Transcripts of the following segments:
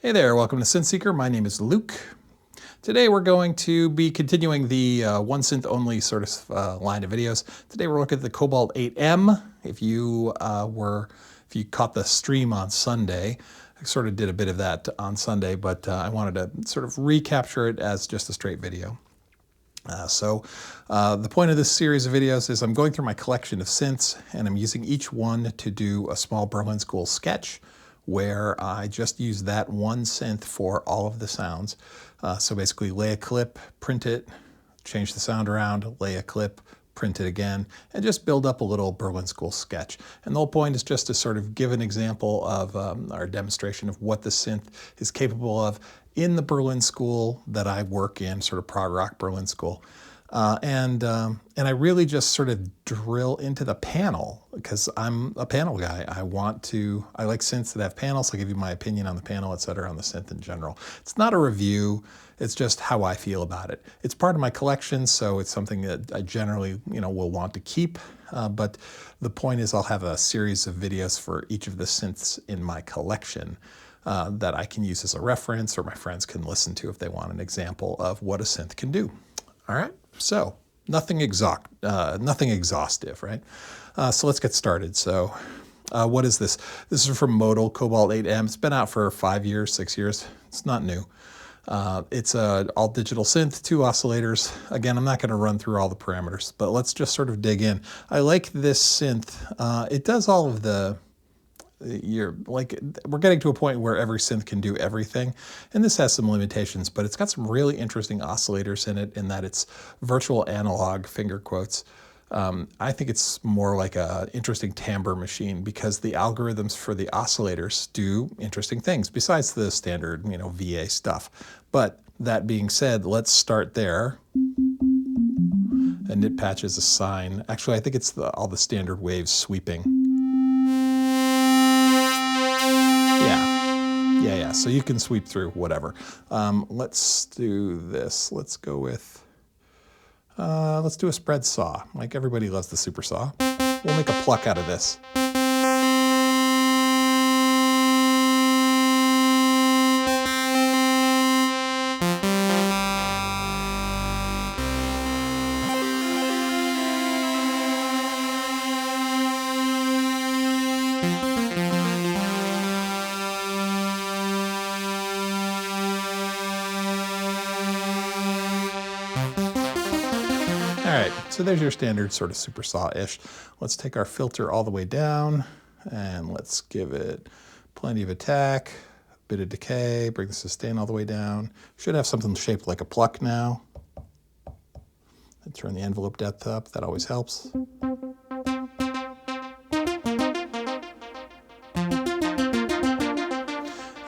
Hey there, welcome to Synth Seeker. My name is Luke. Today we're going to be continuing the one synth only sort of line of videos. Today we're looking at the Cobalt 8M. If you caught the stream on Sunday, I sort of did a bit of that on Sunday, but I wanted to sort of recapture it as just a straight video. The point of this series of videos is I'm going through my collection of synths and I'm using each one to do a small Berlin School sketch where I just use that one synth for all of the sounds. So basically lay a clip, print it, change the sound around, lay a clip, print it again, and just build up a little Berlin School sketch. And the whole point is just to sort of give an example of our demonstration of what the synth is capable of in the Berlin School that I work in, sort of prog rock Berlin School. And I really just sort of drill into the panel because I'm a panel guy. I like synths that have panels. I'll give you my opinion on the panel, etc., on the synth in general. It's not a review. It's just how I feel about it. It's part of my collection, so it's something that I generally, will want to keep. But the point is I'll have a series of videos for each of the synths in my collection that I can use as a reference, or my friends can listen to if they want an example of what a synth can do. All right, so nothing exhaustive, right? So let's get started. So what is this? This is from Modal Cobalt 8M. It's been out for 5 years, 6 years. It's not new. It's an all-digital synth, 2 oscillators. Again, I'm not going to run through all the parameters, but let's just sort of dig in. I like this synth. It does all of the... we're getting to a point where every synth can do everything, and this has some limitations, but it's got some really interesting oscillators in it in that it's virtual analog, finger quotes. I think it's more like an interesting timbre machine because the algorithms for the oscillators do interesting things besides the standard, VA stuff. But that being said, let's start there. And it patches a sine. Actually, I think it's all the standard waves sweeping. Yeah, so you can sweep through whatever. Let's do this. Let's go with, let's do a spread saw. Like everybody loves the super saw. We'll make a pluck out of this. All right, so there's your standard sort of super saw-ish. Let's take our filter all the way down and let's give it plenty of attack, a bit of decay, bring the sustain all the way down. Should have something shaped like a pluck now. And turn the envelope depth up, that always helps.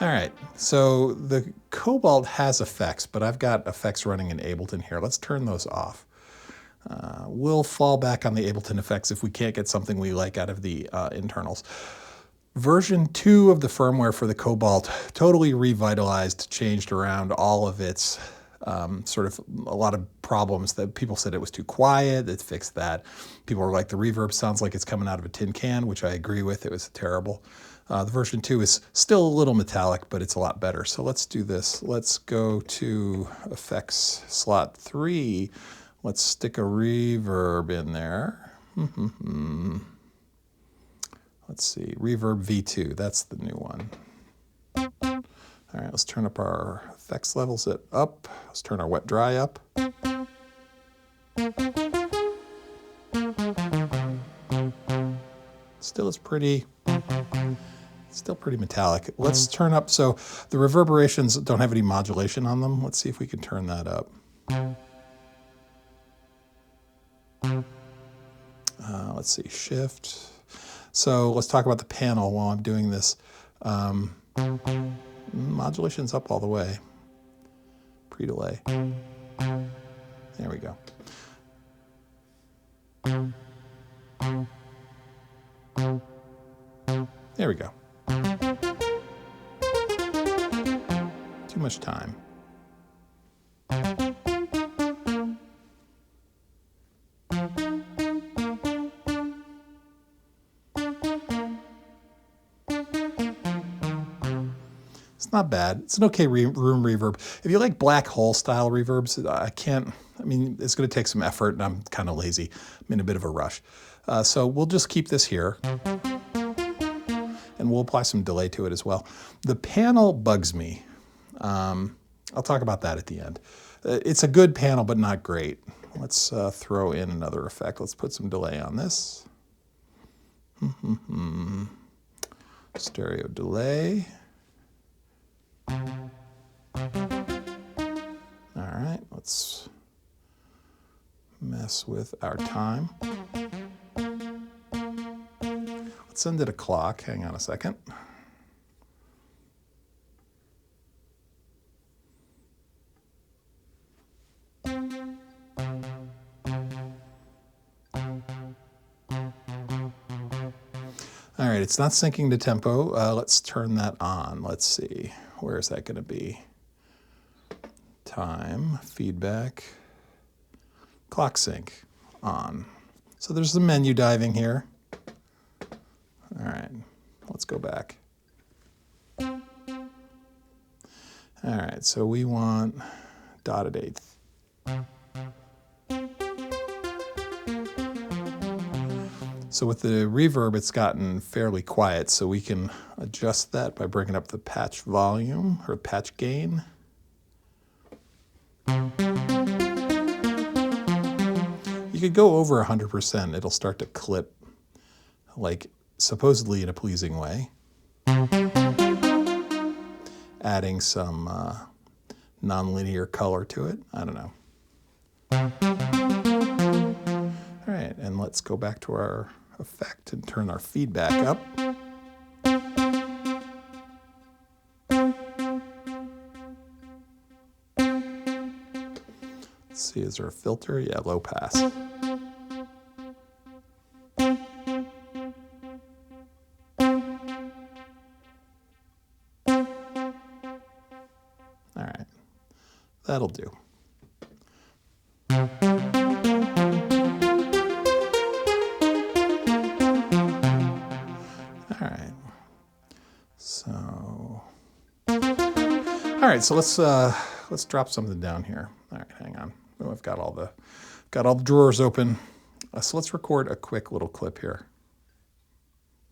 All right, so the Cobalt has effects, but I've got effects running in Ableton here. Let's turn those off. We'll fall back on the Ableton effects if we can't get something we like out of the internals. Version 2 of the firmware for the Cobalt totally revitalized, changed around all of its sort of a lot of problems that people said it was too quiet. It fixed that. People were like, the reverb sounds like it's coming out of a tin can, which I agree with. It was terrible. The version 2 is still a little metallic, but it's a lot better. So let's do this. Let's go to effects slot 3. Let's stick a reverb in there. Let's see, reverb V2, that's the new one. All right, let's turn up our effects levels up. Let's turn our wet dry up. Still it's pretty, still pretty metallic. Let's turn up, so the reverberations don't have any modulation on them. Let's see if we can turn that up. Let's see, shift. So let's talk about the panel while I'm doing this. Modulation's up all the way. Pre-delay. There we go. There we go. Too much time. It's not bad. It's an okay room reverb. If you like black hole style reverbs, I mean, it's going to take some effort, and I'm kind of lazy. I'm in a bit of a rush. So we'll just keep this here, and we'll apply some delay to it as well. The panel bugs me. I'll talk about that at the end. It's a good panel, but not great. Let's throw in another effect. Let's put some delay on this. Stereo delay. All right, let's mess with our time. Let's send it a clock. Hang on a second. All right, it's not syncing to tempo. Let's turn that on. Let's see, where is that going to be? Time, feedback, clock sync, on. So there's the menu diving here. All right, let's go back. All right, so we want dotted eighth. So with the reverb, it's gotten fairly quiet, so we can adjust that by bringing up the patch volume or patch gain. You could go over 100%. It'll start to clip, like supposedly in a pleasing way. Adding some nonlinear color to it. I don't know. All right, and let's go back to our effect and turn our feedback up. Let's see, is there a filter? Yeah, low pass. All right, that'll do. All right, so let's drop something down here. All right, hang on. Oh, I've got all the drawers open. So let's record a quick little clip here.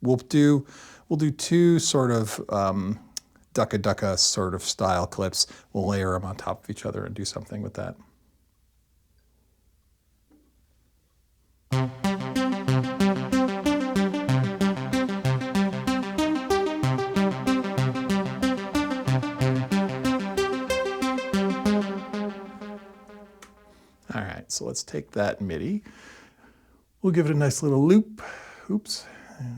We'll do two sort of ducka ducka sort of style clips. We'll layer them on top of each other and do something with that. All right, so let's take that MIDI. We'll give it a nice little loop. Oops,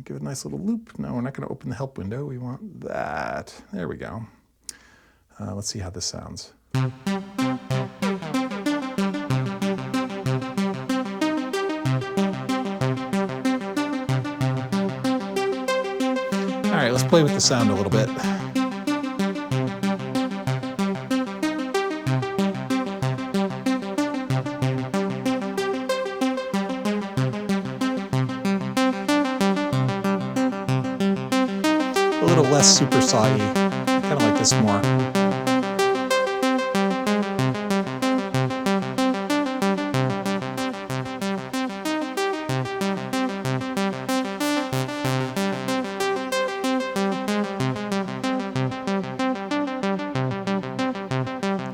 give it a nice little loop. No, we're not going to open the help window. We want that. There we go. Let's see how this sounds. All right, let's play with the sound a little bit. A little less super saw-y. I kind of like this more.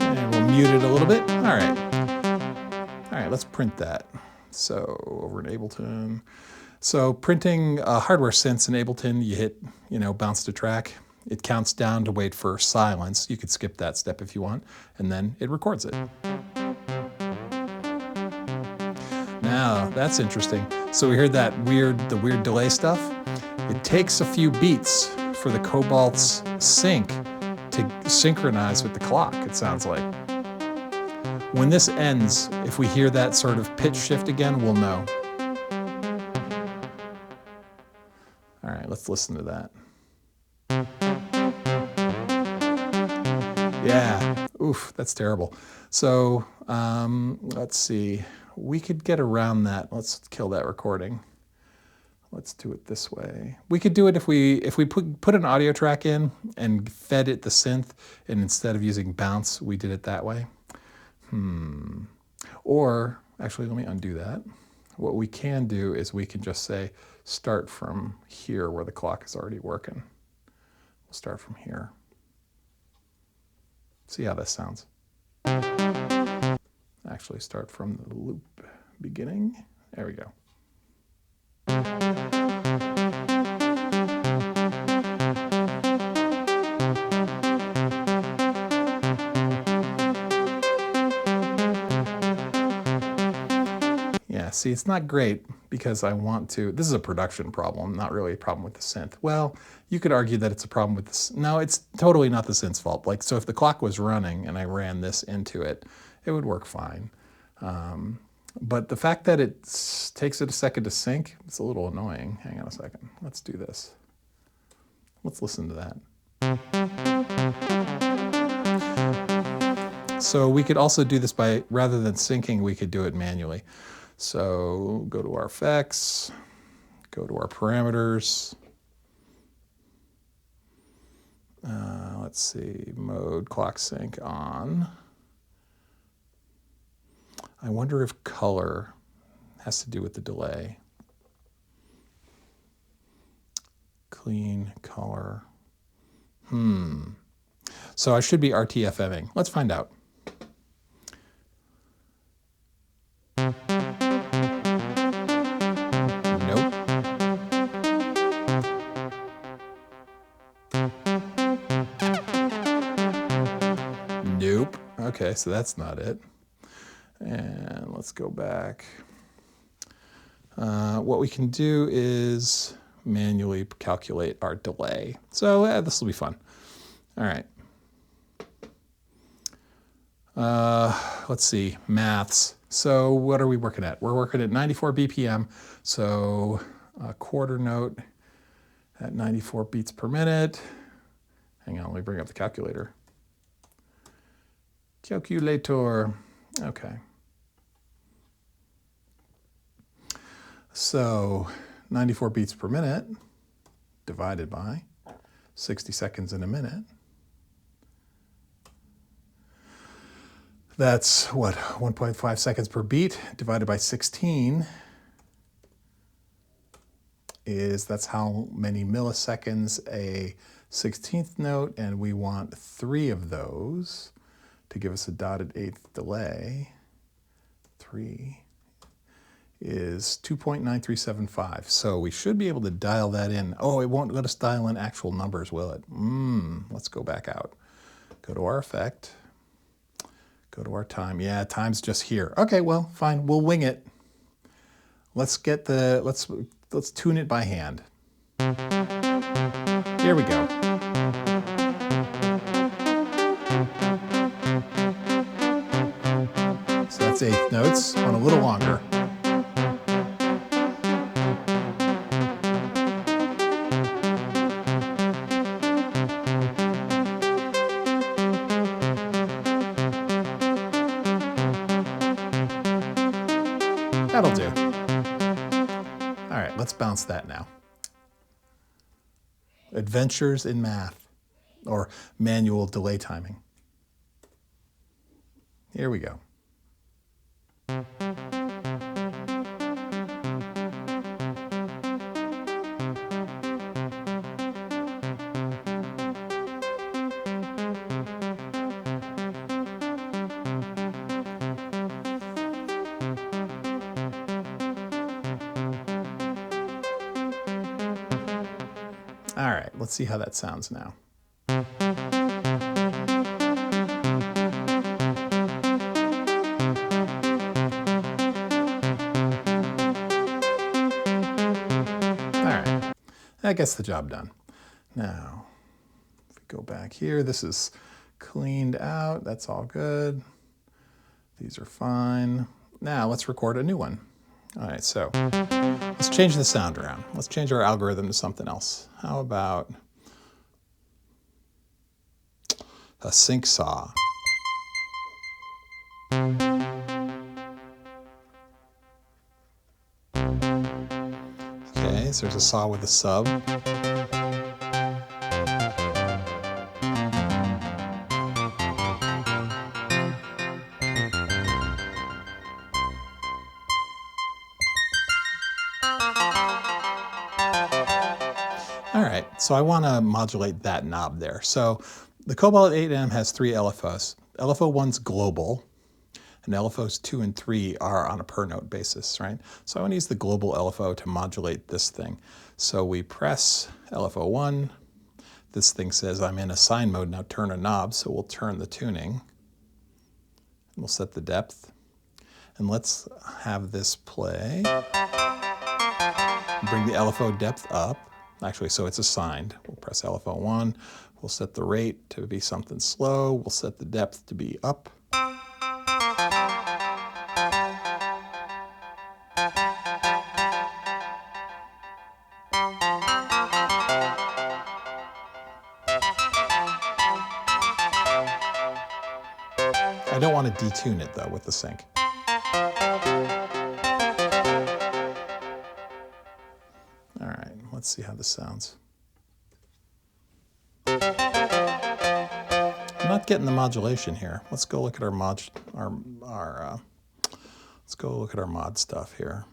And we'll mute it a little bit. All right. All right, let's print that. So over in Ableton. So printing hardware synths in Ableton, you hit, bounce to track. It counts down to wait for silence. You could skip that step if you want, and then it records it. Now, that's interesting. So we heard that the weird delay stuff. It takes a few beats for the Cobalt's sync to synchronize with the clock, it sounds like. When this ends, if we hear that sort of pitch shift again, we'll know. All right, let's listen to that. Yeah, oof, that's terrible. So let's see, we could get around that. Let's kill that recording. Let's do it this way. We could do it if we put an audio track in and fed it the synth, and instead of using bounce, we did it that way. Or, actually, let me undo that. What we can do is we can just say, start from here where the clock is already working. We'll start from here. See how this sounds. Actually, start from the loop beginning. There we go. Yeah, see, it's not great because I want to, this is a production problem, not really a problem with the synth. Well, you could argue that it's a problem with this. No, it's totally not the synth's fault. Like, so if the clock was running and I ran this into it, it would work fine. But the fact that it takes it a second to sync, it's a little annoying. Hang on a second. Let's do this. Let's listen to that. So we could also do this by, rather than syncing, we could do it manually. So go to our effects, go to our parameters. Let's see, mode clock sync on. I wonder if color has to do with the delay. Clean color. So I should be RTFMing. Let's find out. Nope. Nope. Okay, so that's not it. And let's go back. What we can do is manually calculate our delay. So this will be fun. All right. Let's see, maths. So what are we working at? We're working at 94 BPM. So a quarter note at 94 beats per minute. Hang on, let me bring up the calculator. Calculator. Okay. So 94 beats per minute divided by 60 seconds in a minute. That's what, 1.5 seconds per beat divided by 16 is, that's how many milliseconds a 16th note, and we want 3 of those to give us a dotted 8th delay. 3 is 2.9375. So we should be able to dial that in. Oh, it won't let us dial in actual numbers, will it? Let's go back out. Go to our effect. Go to our time. Yeah, time's just here. Okay, well, fine. We'll wing it. Let's get the, let's tune it by hand. Here we go. So that's 8th notes. Went a little longer. That'll do. All right, let's bounce that now. Adventures in math, or manual delay timing. Here we go. All right, let's see how that sounds now. All right, that gets the job done. Now, if we go back here, this is cleaned out. That's all good. These are fine. Now let's record a new one. All right, so let's change the sound around. Let's change our algorithm to something else. How about a sync saw? Okay, notice there's a saw with a sub. All right, so I want to modulate that knob there. So the Cobalt 8M has 3 LFOs. LFO 1's global, and LFOs 2 and 3 are on a per note basis, right? So I want to use the global LFO to modulate this thing. So we press LFO 1. This thing says I'm in a sine mode, now turn a knob, so we'll turn the tuning. We'll set the depth. And let's have this play. Bring the LFO depth up. Actually, so it's assigned. We'll press LFO 1. We'll set the rate to be something slow. We'll set the depth to be up. I don't want to detune it, though, with the sync. All right, let's see how this sounds. I'm not getting the modulation here. Let's go look at our mod stuff here.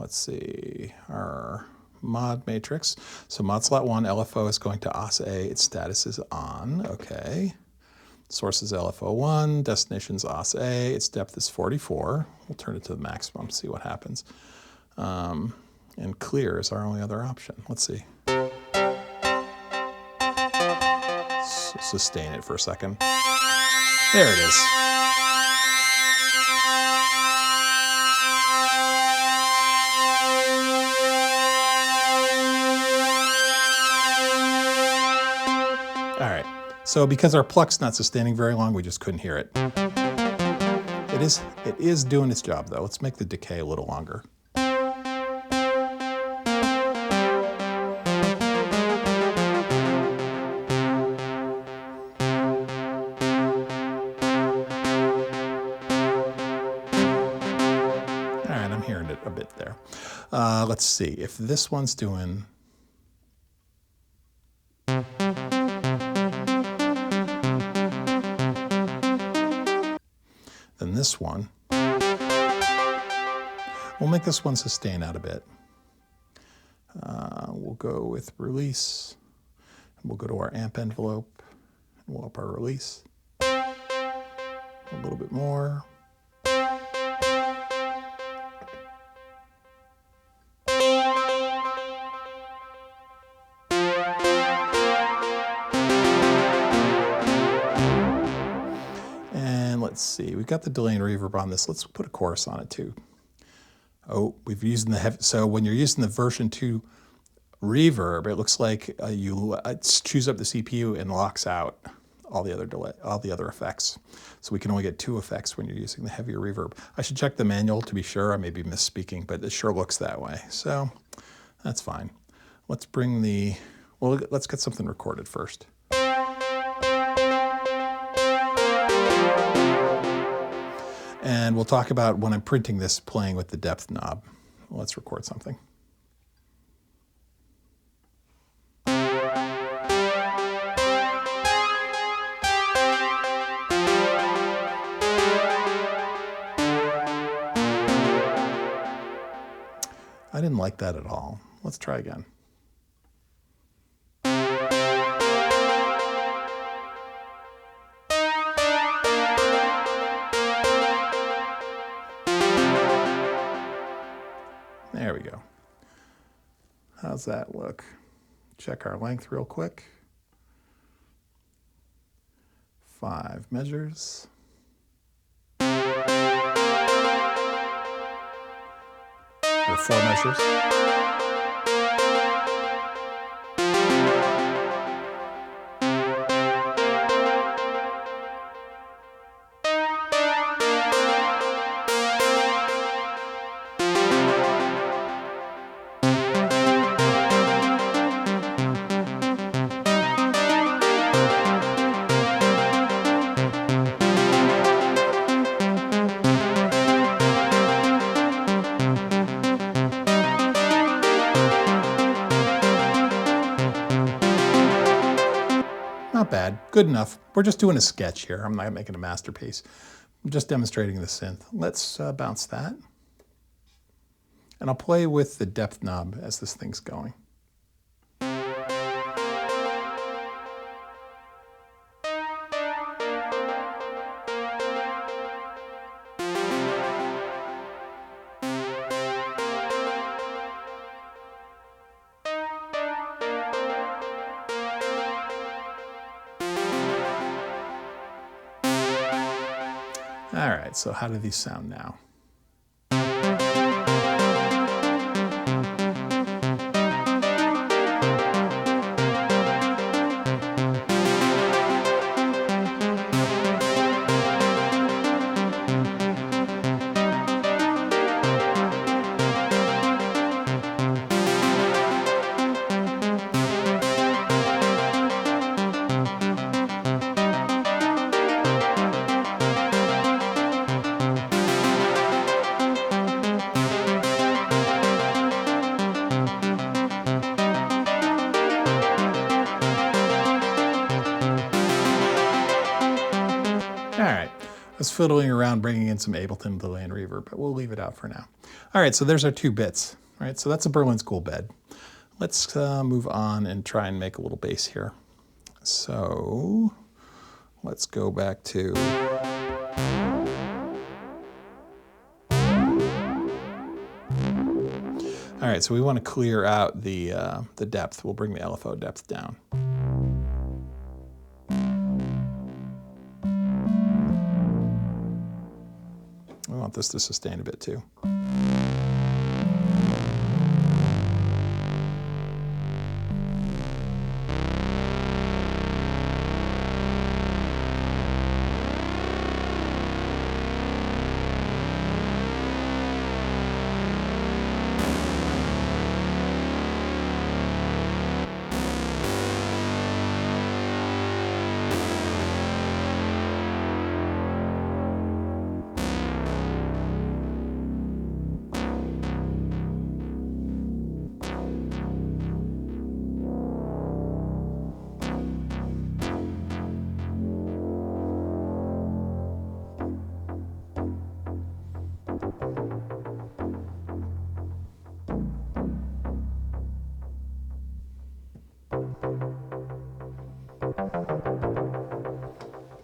Let's see, our mod matrix. So mod slot 1, LFO is going to OS A, its status is on, okay. Source is LFO 1, destination's OS A, its depth is 44. We'll turn it to the maximum, see what happens. And clear is our only other option. Let's see. Sustain it for a second. There it is. All right, so because our pluck's not sustaining very long, we just couldn't hear it. It is doing its job, though. Let's make the decay a little longer. All right, I'm hearing it a bit there. Let's see, if this one's doing... Then this one, we'll make this one sustain out a bit. We'll go with release, and we'll go to our amp envelope, and we'll up our release. A little bit more. Let's see, we've got the delay and reverb on this. Let's put a chorus on it too. Oh, we've used the so when you're using the version 2 reverb, it looks like you choose up the CPU and locks out all the other effects. So we can only get 2 effects when you're using the heavier reverb. I should check the manual to be sure. I may be misspeaking, but it sure looks that way. So that's fine. Let's bring the, well, let's get something recorded first. And we'll talk about when I'm printing this, playing with the depth knob. Let's record something. I didn't like that at all. Let's try again. There we go. How's that look? Check our length real quick. 5 measures. Or 4 measures. not bad, good enough. We're just doing a sketch here. I'm not making a masterpiece. I'm just demonstrating the synth. Let's bounce that. And I'll play with the depth knob as this thing's going. All right, so how do these sound now? All right, I was fiddling around bringing in some Ableton delay and reverb, but we'll leave it out for now. All right, so there's our 2 bits. All right, so that's a Berlin School bed. Let's move on and try and make a little bass here. So let's go back to... All right, so we want to clear out the depth. We'll bring the LFO depth down. We want this to sustain a bit too.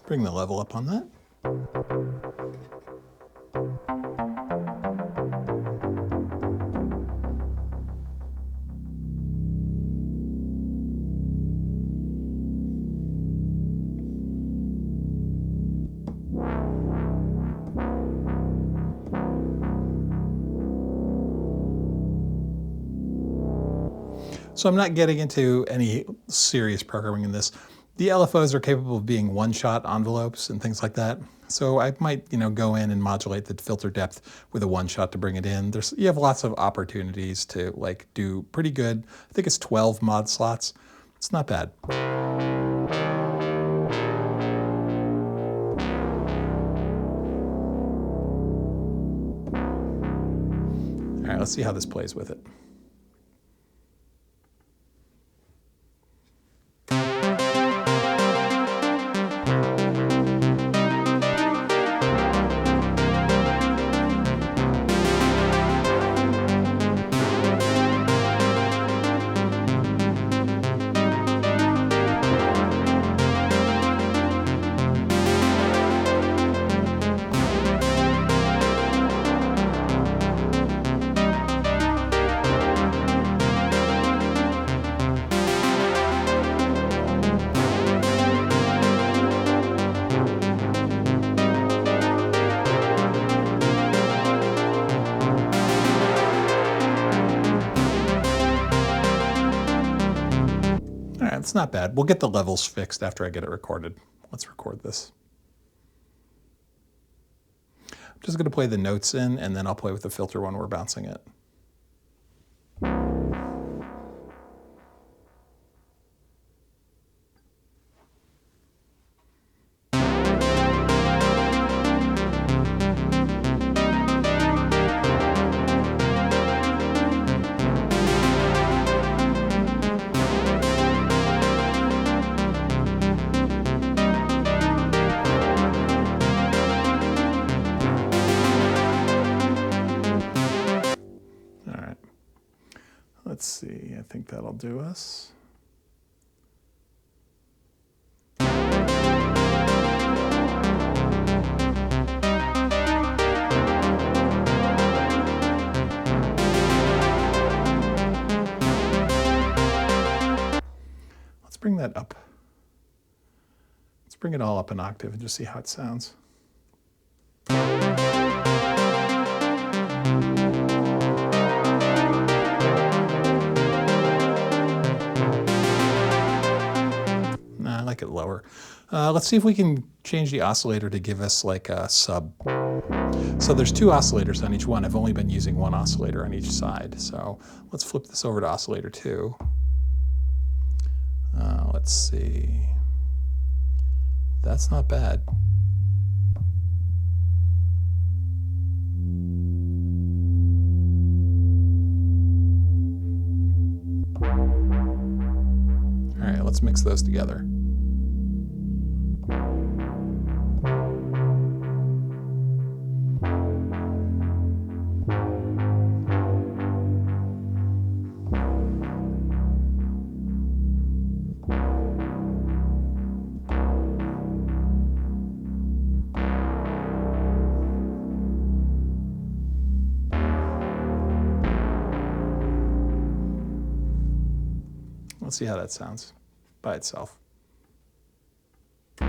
Bring the level up on that. So I'm not getting into any serious programming in this. The LFOs are capable of being one-shot envelopes and things like that. So I might, go in and modulate the filter depth with a one-shot to bring it in. You have lots of opportunities to do pretty good. I think it's 12 mod slots. It's not bad. All right, let's see how this plays with it. It's not bad. We'll get the levels fixed after I get it recorded. Let's record this. I'm just going to play the notes in, and then I'll play with the filter when we're bouncing it. think that'll do us. Let's bring that up. Let's bring it all up an octave and just see how it sounds. Nah, I like it lower. Let's see if we can change the oscillator to give us like a sub. So there's 2 oscillators on each one. I've only been using 1 oscillator on each side. So let's flip this over to oscillator 2. Let's see. That's not bad. All right, let's mix those together. Let's see how that sounds by itself. All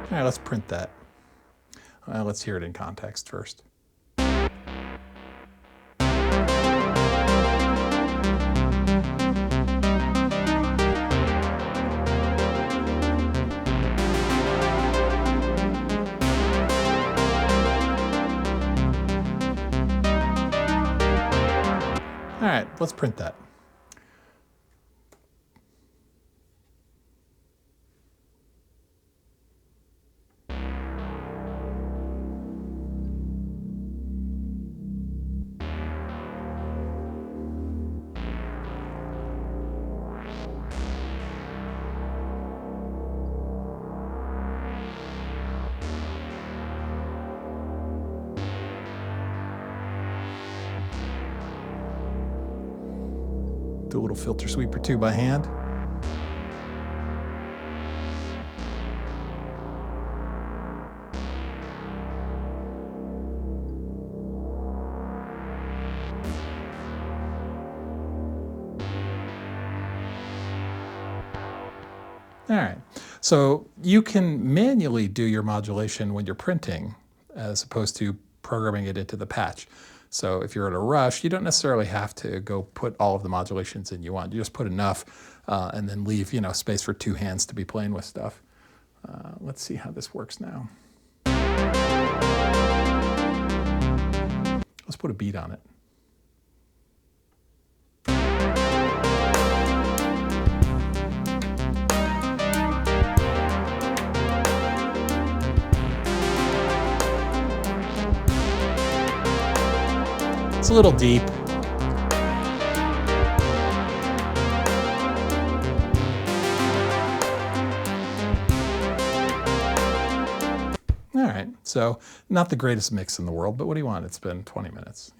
right, let's print that. Let's hear it in context first. All right, let's print that. Do a little filter sweeper too by hand. All right, so you can manually do your modulation when you're printing as opposed to programming it into the patch. So if you're in a rush, you don't necessarily have to go put all of the modulations in you want. You just put enough and then leave, space for 2 hands to be playing with stuff. Let's see how this works now. Let's put a beat on it. It's a little deep. All right, so not the greatest mix in the world, but what do you want? It's been 20 minutes,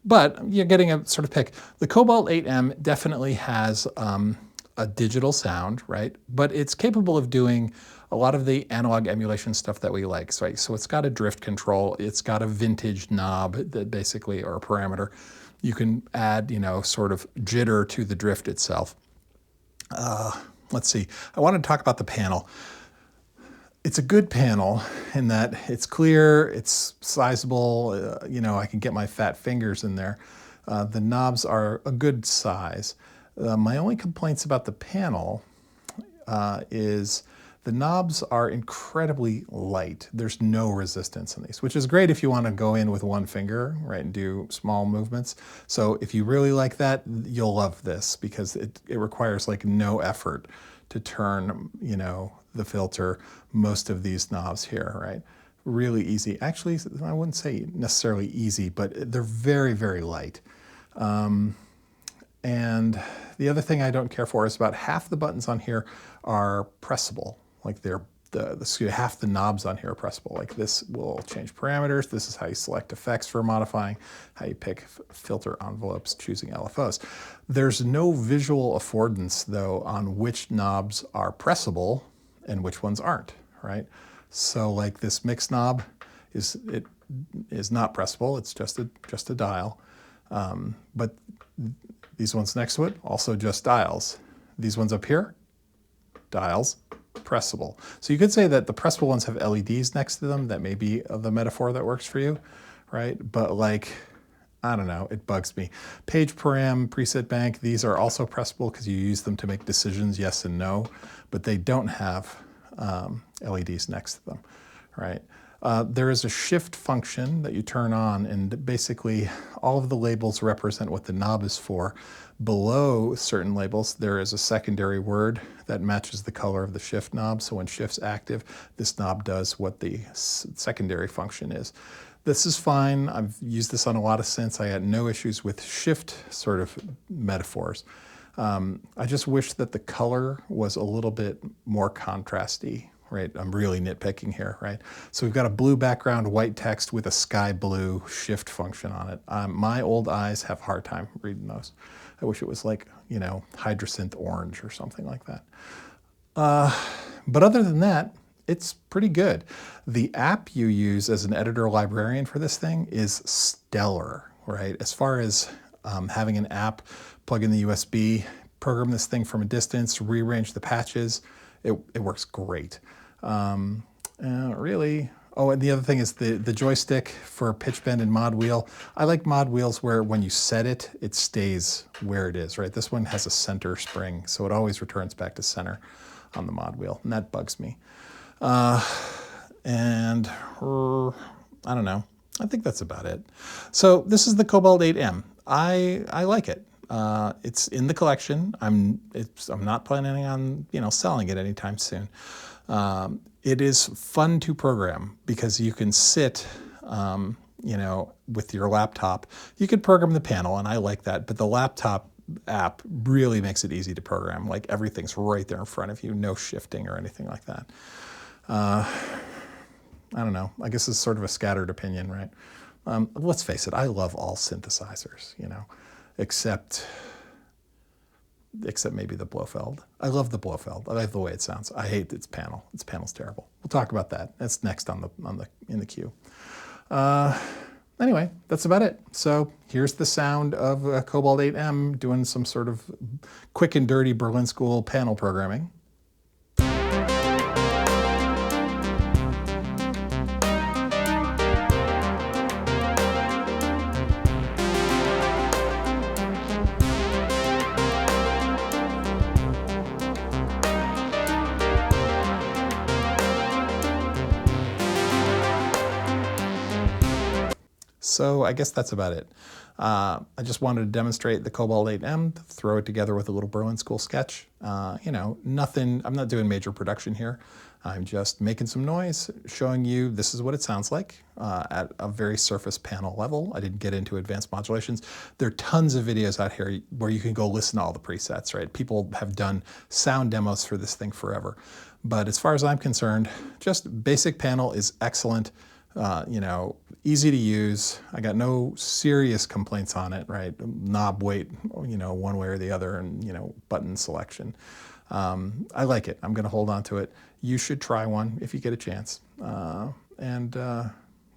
But you're getting a sort of pick. The Cobalt 8M definitely has a digital sound, right? But it's capable of doing a lot of the analog emulation stuff that we like, right? So it's got a drift control, it's got a vintage knob that basically, or a parameter. You can add, sort of jitter to the drift itself. Let's see, I want to talk about the panel. It's a good panel in that it's clear, it's sizable, I can get my fat fingers in there. The knobs are a good size. My only complaints about the panel is the knobs are incredibly light. There's no resistance in these, which is great if you want to go in with 1 finger, right, and do small movements. So if you really like that, you'll love this because it requires like no effort to turn, the filter, most of these knobs here, right? really easy. Actually, I wouldn't say necessarily easy, but they're very, very light. And the other thing I don't care for is about half the buttons on here are pressable. Like half the knobs on here are pressable. Like this will change parameters. This is how you select effects for modifying, how you pick filter envelopes, choosing LFOs. There's no visual affordance though on which knobs are pressable and which ones aren't, right? So like this mix knob is not pressable. It's just a dial. But these ones next to it, also just dials. These ones up here, dials, pressable. So you could say that the pressable ones have LEDs next to them. That may be the metaphor that works for you, right? But like, I don't know, it bugs me. Page param, preset bank, these are also pressable because you use them to make decisions, yes and no, but they don't have LEDs next to them, right? There is a shift function that you turn on, and basically all of the labels represent what the knob is for. Below certain labels, there is a secondary word that matches the color of the shift knob. So when shift's active, this knob does what the secondary function is. This is fine. I've used this on a lot of synths. I had no issues with shift sort of metaphors. I just wish that the color was a little bit more contrasty. Right, I'm really nitpicking here, right? So we've got a blue background, white text with a sky blue shift function on it. My old eyes have a hard time reading those. I wish it was like, you know, Hydrosynth orange or something like that. But other than that, it's pretty good. The app you use as an editor librarian for this thing is stellar, right? As far as having an app, plug in the USB, program this thing from a distance, rearrange the patches, it works great. Really, oh, and the other thing is the joystick for pitch bend and mod wheel. I like mod wheels where when you set it, it stays where it is, right? This one has a center spring, so it always returns back to center on the mod wheel, and that bugs me. I don't know. I think that's about it. So this is the Cobalt 8M. I like it. It's in the collection. I'm not planning on, you know, selling it anytime soon. It is fun to program because you can sit, you know, with your laptop. You could program the panel, and I like that, but the laptop app really makes it easy to program. Like everything's right there in front of you, no shifting or anything like that. I don't know. I guess it's sort of a scattered opinion, right? Let's face it, I love all synthesizers, you know, except maybe the Blofeld. I love the Blofeld. I like the way it sounds. I hate its panel. Its panel's terrible. We'll talk about that. That's next in the queue. Anyway, that's about it. So here's the sound of a Cobalt 8M doing some sort of quick and dirty Berlin School panel programming. So I guess that's about it. I just wanted to demonstrate the Cobalt 8M, throw it together with a little Berlin School sketch. You know, nothing, I'm not doing major production here. I'm just making some noise, showing you this is what it sounds like at a very surface panel level. I didn't get into advanced modulations. There are tons of videos out here where you can go listen to all the presets, right? People have done sound demos for this thing forever. But as far as I'm concerned, just basic panel is excellent. You know, easy to use. I got no serious complaints on it, right? Knob weight, you know, one way or the other, and, you know, button selection. I like it. I'm going to hold on to it. You should try one if you get a chance. Or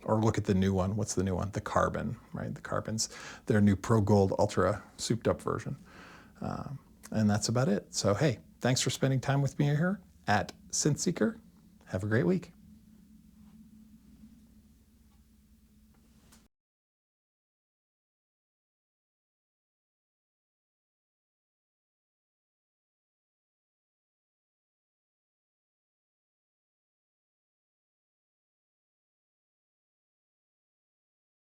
look at the new one. What's the new one? The Carbon, right? The Carbon's their new Pro Gold Ultra souped up version. And that's about it. So, hey, thanks for spending time with me here at Synth Seeker. Have a great week.